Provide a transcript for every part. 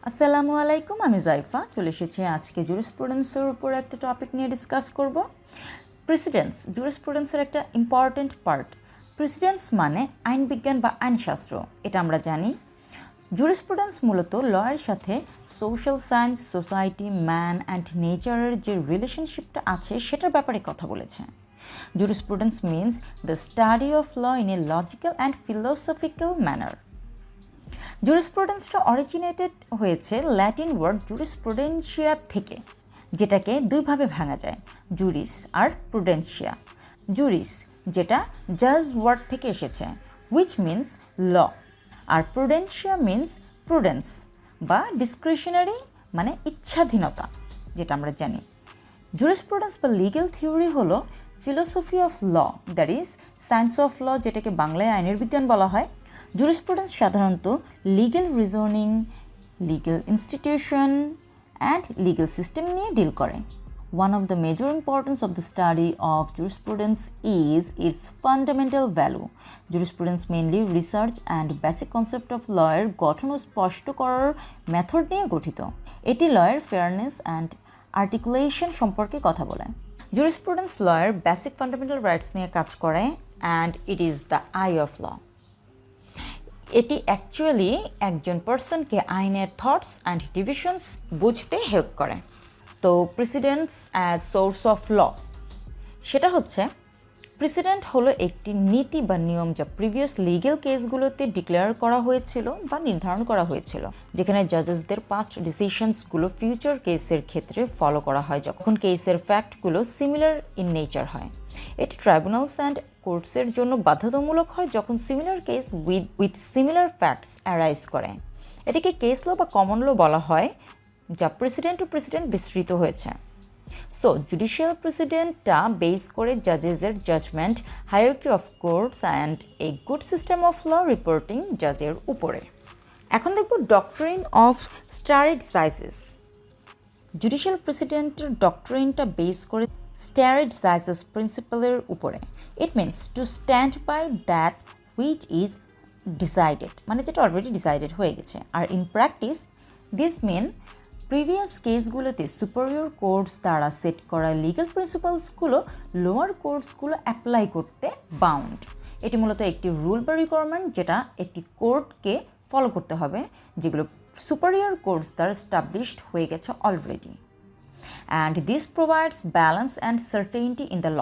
Assalamualaikum, আমি জাইফা চলে এসেছি আজকে জুরিসপ্রুডেন্সের উপর একটা টপিক নিয়ে ডিসকাস করব। প্রেসিডেন্টস জুরিসপ্রুডেন্সের একটা ইম্পর্ট্যান্ট পার্ট। প্রেসিডেন্টস মানে আইন বিজ্ঞান বা আইনশাস্ত্র, এটা আমরা জানি। জুরিসপ্রুডেন্স মূলত লয়ের সাথে social science, society, man and নেচারের যে রিলেশনশিপটা আছে সেটার ব্যাপারে কথা বলেছে। Jurisprudence means the study of law in a logical and philosophical manner. জুরিসপ্রুডেন্সটা অরিজিনেটেড হয়েছে ল্যাটিন ওয়ার্ড জুরিসপ্রুডেন্সিয়া থেকে, যেটাকে দুইভাবে ভাঙা যায়, জুরিস আর প্রুডেন্সিয়া। জুরিস যেটা জাজ ওয়ার্ড থেকে এসেছে, হুইচ মিনস ল, আর প্রুডেন্সিয়া মিনস প্রুডেন্স বা ডিসক্রিশনারি মানে ইচ্ছাধীনতা, যেটা আমরা জানি। জুরিসপ্রুডেন্স বা লিগ্যাল থিওরি হলো philosophy of law, that is science of law, যেটাকে বাংলায় আইনের বিজ্ঞান বলা হয়। জুরিসপ্রুডেন্স সাধারণত legal reasoning, legal institution and legal system নিয়ে ডিল করে। One of the major importance of the study of jurisprudence is its fundamental value. Jurisprudence mainly research and basic concept of law এর গঠন ও স্পষ্ট করার method নিয়ে গঠিত। এটি লয়ের fairness and articulation সম্পর্কে কথা বলে। জুরিসপ্রুডেন্স লয়ের বেসিক ফান্ডামেন্টাল রাইটস নিয়ে কাজ করে and it is the eye of law. এটি অ্যাকচুয়ালি একজন পার্সনকে আইনের থটস অ্যান্ড ডিভিশনস বুঝতে হেল্প করে। তো precedents as source of law, সেটা হচ্ছে প্রেসিডেন্ট হলো একটি নীতি বা নিয়ম যা প্রিভিয়াস লিগ্যাল কেসগুলোতে ডিক্লেয়ার করা হয়েছিল বা নির্ধারণ করা হয়েছিল, যেখানে জাজেসদের পাস্ট ডিসিশনসগুলো ফিউচার কেসের ক্ষেত্রে ফলো করা হয় যখন কেসের ফ্যাক্টগুলো সিমিলার ইন নেচার হয়। এটি ট্রাইব্যুনালস অ্যান্ড কোর্টসের জন্য বাধ্যতামূলক হয় যখন similar case with similar facts arise করে। এটিকে কেস ল বা কমন ল বলা হয়, যা প্রেসিডেন্ট টু প্রেসিডেন্ট বিস্তৃত হয়েছে। সো জুডিশিয়াল প্রেসিডেন্টটা বেস করে জাজেসের judgement, hierarchy of courts and a good system of law reporting জাজের উপরে। এখন দেখব ডক্ট্রিন অফ স্টারে ডিসাইসিস। জুডিশিয়াল প্রেসিডেন্টের ডক্ট্রিনটা বেস করে স্টারে ডিসাইসিস প্রিন্সিপালের উপরে। It means to stand by that which is decided, মানে যেটা অলরেডি ডিসাইডেড হয়ে গেছে। আর in practice this mean previous কেসগুলোতে সুপারিয়র কোর্টস দ্বারা সেট করা লিগ্যাল প্রিন্সিপালসগুলো লোয়ার কোর্টসগুলো অ্যাপ্লাই করতে বাউন্ড। এটি মূলত একটি রুল বা রিকোয়ারমেন্ট যেটা একটি কোর্টকে ফলো করতে হবে, যেগুলো সুপারিয়র কোর্টস দ্বারা এস্টাবলিশড হয়ে গেছে already. And this provides balance and certainty in the law.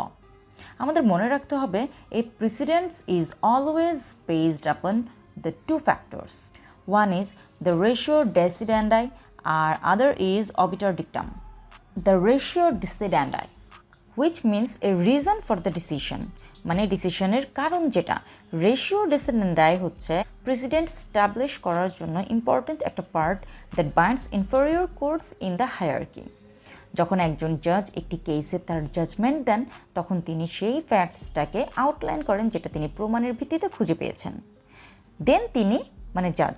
আমাদের মনে রাখতে হবে এই precedents is always based upon the two factors. One is the ratio decidendi আর other is obiter dictum. The ratio decidendi which means a reason for the decision, মানে ডিসিশনের কারণ যেটা। রেশিও ডিসিডেন্ডাই হচ্ছে প্রেসিডেন্ট স্টাবলিশ করার জন্য important একটা part that binds inferior courts in the hierarchy. যখন একজন জাজ একটি কেসে তার জাজমেন্ট দেন, তখন তিনি সেই ফ্যাক্টসটাকে আউটলাইন করেন যেটা তিনি প্রমাণের ভিত্তিতে খুঁজে পেয়েছেন। দেন তিনি মানে জাজ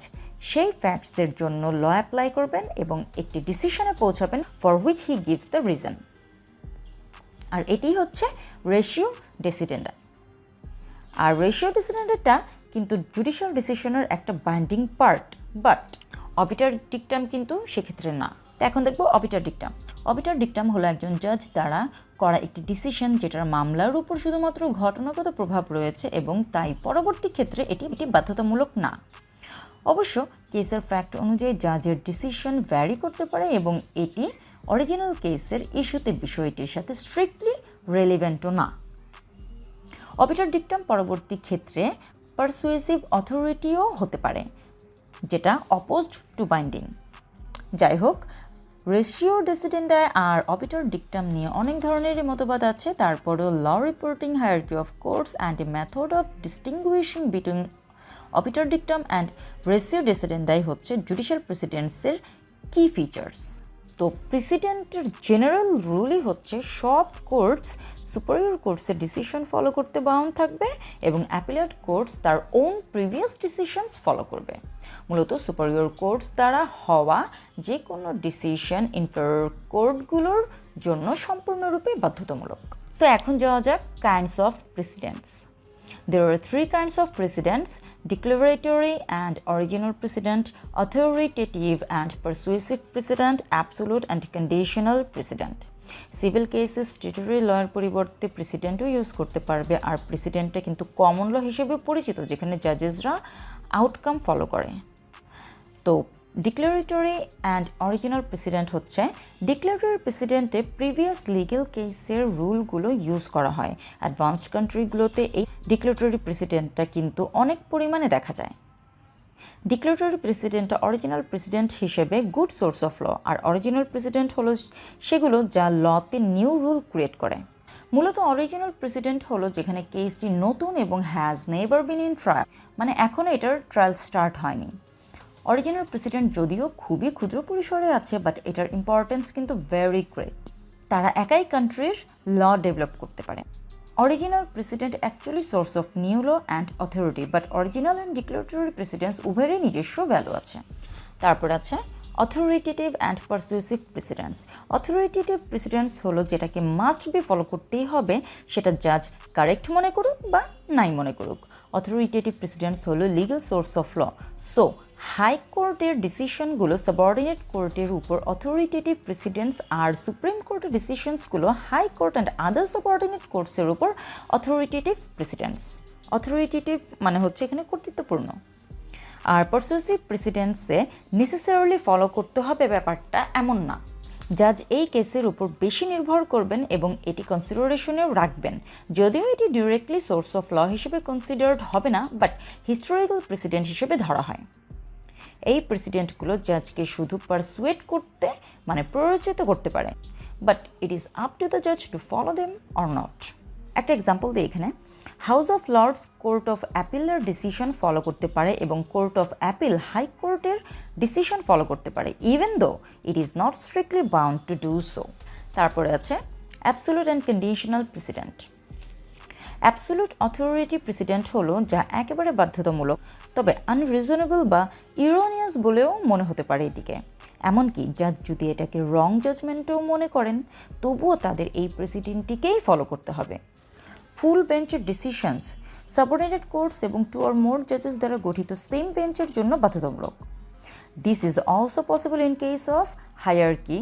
সেই ফ্যাক্টসের জন্য ল অ্যাপ্লাই করবেন এবং একটি ডিসিশনে পৌঁছাবেন for which he gives the reason. আর এটি হচ্ছে রেশিও ডিসিডেন্ডা। আর রেশিও ডিসিডেন্ডাটা কিন্তু জুডিশিয়াল ডিসিশনের একটা বাইন্ডিং পার্ট, বাট অবিটার ডিকটাম কিন্তু সেক্ষেত্রে না। তো এখন দেখবো অবিটার ডিকটাম। অবিটার ডিকটাম হলো একজন জাজ দ্বারা করা একটি ডিসিশন যেটার মামলার উপর শুধুমাত্র ঘটনাগত প্রভাব রয়েছে এবং তাই পরবর্তী ক্ষেত্রে এটি বাধ্যতামূলক না। অবশ্য কেসের ফ্যাক্ট অনুযায়ী জাজের ডিসিশন ভ্যারি করতে পারে এবং এটি অরিজিনাল কেসের ইস্যুতে বিষয়টির সাথে স্ট্রিক্টলি রেলিভেন্টও না। অবিটার ডিকটাম পরবর্তী ক্ষেত্রে পারসুয়েসিভ অথরিটিও হতে পারে, যেটা অপোজড টু বাইন্ডিং। যাই হোক, রেশিও ডিসিডেন্ডাই আর অবিটার ডিকটাম নিয়ে অনেক ধরনেরই মতবাদ আছে। তারপরেও law reporting, hierarchy of courts and a method of distinguishing between obiter dictum and ratio decidendi হচ্ছে জুডিশিয়াল প্রেসিডেন্টসের কি ফিচার্স। তো প্রেসিডেন্টের জেনারেল রুলই হচ্ছে সব কোর্টস সুপারিয়র কোর্টসের ডিসিশন ফলো করতে বাউন্ড থাকবে এবং অ্যাপিলেট কোর্টস তার ওন প্রিভিয়াস ডিসিশনস ফলো করবে। মূলত সুপারিয়র কোর্টস দ্বারা হওয়া যে কোনো ডিসিশন ইনফেরিয়র কোর্টগুলোর জন্য সম্পূর্ণরূপে বাধ্যতামূলক। তো এখন যাওয়া যাক kinds of presidents. There are three kinds of precedents: declaratory and original precedent, authoritative and persuasive precedent, absolute and conditional precedent. Civil কেসে স্ট্যাটুটরি লয়ের পরিবর্তে প্রেসিডেন্টও ইউজ করতে পারবে, আর প্রেসিডেন্টটা কিন্তু কমন ল হিসেবে পরিচিত, যেখানে জাজেসরা আউটকাম ফলো করে। তো ডিক্লারেটরি অ্যান্ড অরিজিনাল প্রেসিডেন্ট হচ্ছে, ডিক্লারেটরি প্রেসিডেন্টে প্রিভিয়াস লিগ্যাল কেসের রুলগুলো ইউজ করা হয়। অ্যাডভান্সড কান্ট্রিগুলোতে এই ডিক্লারেটরি প্রেসিডেন্টটা কিন্তু অনেক পরিমাণে দেখা যায়। ডিক্লারেটরি প্রেসিডেন্টটা অরিজিনাল প্রেসিডেন্ট হিসেবে গুড সোর্স অফ ল, আর অরিজিনাল প্রেসিডেন্ট হলো সেগুলো যা লতে নিউ রুল ক্রিয়েট করে। মূলত অরিজিনাল প্রেসিডেন্ট হলো যেখানে কেসটি নতুন এবং has never been in trial, মানে এখনও এটার ট্রায়াল স্টার্ট হয়নি। অরিজিনাল প্রেসিডেন্ট যদিও খুবই ক্ষুদ্র পরিসরে আছে, বাট এটার ইম্পর্টেন্স কিন্তু ভেরি গ্রেট। তারা একাই কান্ট্রির ল ডেভেলপ করতে পারে। Original precedent actually source of new law and authority, but original and declaratory precedents উভয়েরই নিজস্ব ভ্যালু আছে। তারপর আছে authoritative and persuasive precedents. Authoritative precedents হলো যেটাকে মাস্ট বি ফলো করতেই হবে, সেটা জাজ কারেক্ট মনে করুক বা নাই মনে করুক। অথরিটেটিভ প্রেসিডেন্টস হলো legal source of law. So high কোর্টের ডিসিশনগুলো সাবঅর্ডিনেট কোর্টের উপর অথরিটেটিভ প্রেসিডেন্টস, আর সুপ্রিম কোর্টের ডিসিশনসগুলো high court and other subordinate কোর্টসের উপর অথরিটেটিভ প্রেসিডেন্টস। অথরিটেটিভ মানে হচ্ছে এখানে কর্তৃত্বপূর্ণ। আর পারসুয়েসিভ প্রেসিডেন্টসে নেসেসারিলি ফলো করতে হবে ব্যাপারটা এমন না। জাজ এই কেসের উপর বেশি নির্ভর করবেন এবং এটি কনসিডারেশনেও রাখবেন, যদিও এটি ডিরেক্টলি সোর্স অফ ল হিসেবে কনসিডার্ড হবে না, বাট হিস্টোরিক্যাল প্রেসিডেন্ট হিসেবে ধরা হয়। এই প্রেসিডেন্টগুলো জাজকে শুধু পারসুয়েট করতে মানে প্ররোচিত করতে পারে, but it is up to the জাজ to follow them or not. একটা এক্সাম্পল দিই এখানে। House of lords court of অ্যাপিলের ডিসিশন ফলো করতে পারে এবং কোর্ট অফ অ্যাপিল হাই কোর্টের ডিসিশন ফলো করতে পারে, even though it is not strictly bound to do so. তারপরে আছে absolute and conditional precedent. Absolute authority precedent হলো যা একেবারে বাধ্যতামূলক, তবে আনরিজনেবল বা ইরোনিয়াস বলেও মনে হতে পারে এটিকে। এমনকি জাজ যদি এটাকে রং জাজমেন্টও মনে করেন, তবুও তাদের এই প্রেসিডেন্টটিকেই ফলো করতে হবে। ফুল বেঞ্চের ডিসিশনস সাবঅর্ডিনেট কোর্টস এবং 2 or more জাজেস দ্বারা গঠিত সেম বেঞ্চের জন্য বাধ্যতামূলক। This is also possible in case of hierarchy,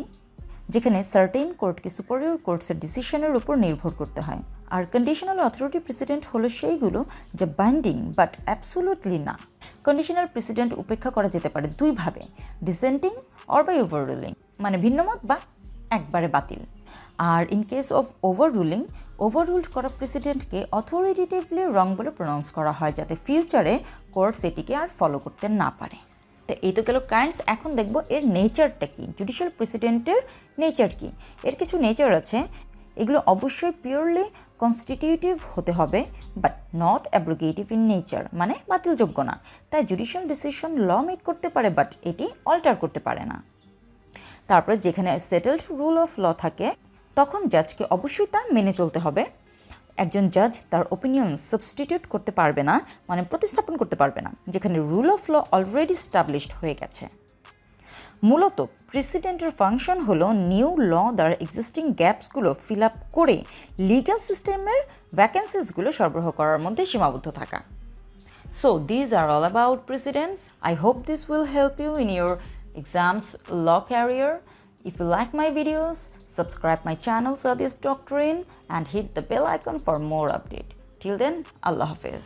যেখানে সার্টেন কোর্টকে সুপারিয়র কোর্টসের ডিসিশনের উপর নির্ভর করতে হয়। আর কন্ডিশনাল অথরিটি প্রেসিডেন্ট হলো সেইগুলো যা বাইন্ডিং বাট অ্যাবসোলুটলি না। কন্ডিশনাল প্রেসিডেন্ট উপেক্ষা করা যেতে পারে দুইভাবে, ডিসেন্টিং অর বাই ওভাররুলিং, মানে ভিন্নমত বা একবারে বাতিল। আর ইন কেস অফ ওভাররুলিং, ওভাররুলড করা প্রেসিডেন্টকে অথরিটেটিভলি রং বলে প্রনাউন্স করা হয়, যাতে ফিউচারে কোর্টস এটিকে আর ফলো করতে না পারে। তো এই তো গেল কাইন্ডস। এখন দেখব এর নেচারটা কি, জুডিশিয়াল প্রেসিডেন্টের নেচার কি। এর কিছু নেচার আছে, এগুলো অবশ্যই পিওরলি কনস্টিটিউটিভ হতে হবে, বাট নট অ্যাব্রোগেটিভ ইন নেচার, মানে বাতিলযোগ্য না। তাই জুডিশিয়াল ডিসিশন ল মেক করতে পারে, বাট এটি অল্টার করতে পারে না। তারপরে যেখানে সেটেলড রুল অফ ল থাকে, তখন জাজকে অবশ্যই তা মেনে চলতে হবে। একজন জাজ তার ওপিনিয়ন সাবস্টিটিউট করতে পারবে না, মানে প্রতিস্থাপন করতে পারবে না, যেখানে rule of law already established হয়ে গেছে। মূলত প্রেসিডেন্টের ফাংশন হলো নিউ ল দ্বারা এক্সিস্টিং গ্যাপসগুলো ফিল আপ করে লিগ্যাল সিস্টেমের ভ্যাকেন্সিসগুলো সরবরাহ করার মধ্যে সীমাবদ্ধ থাকা। So these are all about precedents. I hope this will help you in your exams law career. If you like my videos, subscribe my channel Sadia's Doctrine and hit the bell icon for more update. Till then, Allah Hafiz.